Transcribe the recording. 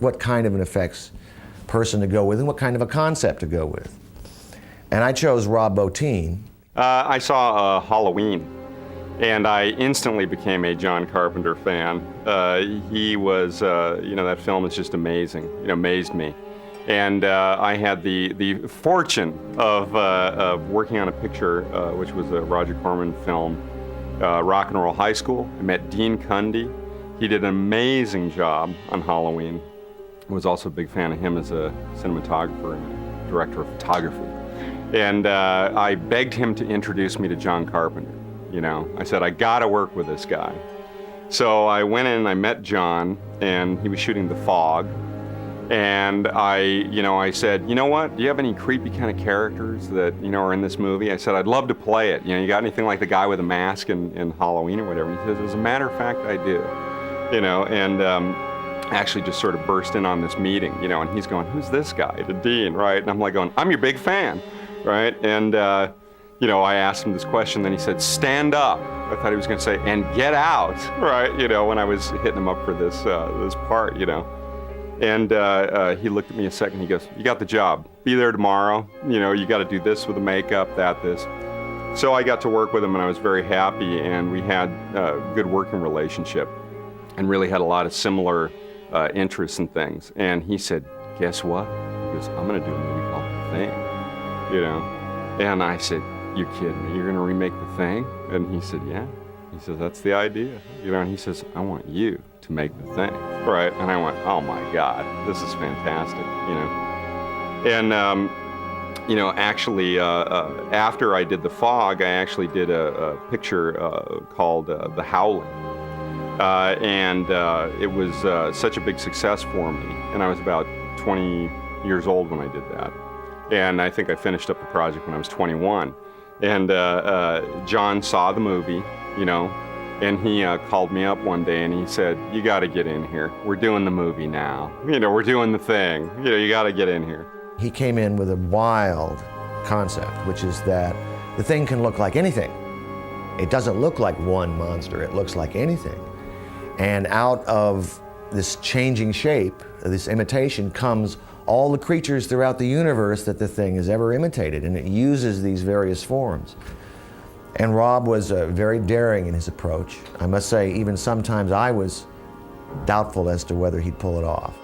what kind of an effects person to go with and what kind of a concept to go with. And I chose Rob Bottin. I saw Halloween, and I instantly became a John Carpenter fan. He was, that film is just amazing. It amazed me. And I had the fortune of working on a picture, which was a Roger Corman film, Rock and Roll High School. I met Dean Cundy. He did an amazing job on Halloween. I was also a big fan of him as a cinematographer and director of photography. And I begged him to introduce me to John Carpenter. I said, I gotta work with this guy. So I went in and I met John, and he was shooting The Fog. And I said, you know what, do you have any creepy kind of characters that, are in this movie? I said, I'd love to play it. You got anything like the guy with a mask in Halloween or whatever? He says, as a matter of fact, I do. And actually just sort of burst in on this meeting, and he's going, who's this guy? To Dean, right? And I'm like going, I'm your big fan, right? And, I asked him this question, then he said, stand up. I thought he was going to say, and get out, right? When I was hitting him up for this part, And he looked at me a second, he goes, you got the job. Be there tomorrow. You got to do this with the makeup, this. So I got to work with him, and I was very happy, and we had a good working relationship and really had a lot of similar interests and things. And he said, guess what? He goes, I'm going to do a movie called The Thing. And I said, you're kidding me. You're going to remake The Thing? And he said, yeah. He says, that's the idea. And he says, I want you to make The Thing, right? And I went, oh my God, this is fantastic, And, actually, after I did The Fog, I actually did a picture called The Howling. It was such a big success for me. And I was about 20 years old when I did that. And I think I finished up the project when I was 21. And John saw the movie, and he called me up one day and he said, you got to get in here. We're doing the movie now. We're doing The Thing. You got to get in here. He came in with a wild concept, which is that the thing can look like anything. It doesn't look like one monster. It looks like anything. And out of this changing shape, this imitation, comes all the creatures throughout the universe that the thing has ever imitated, and it uses these various forms. And Rob was very daring in his approach. I must say, even sometimes I was doubtful as to whether he'd pull it off.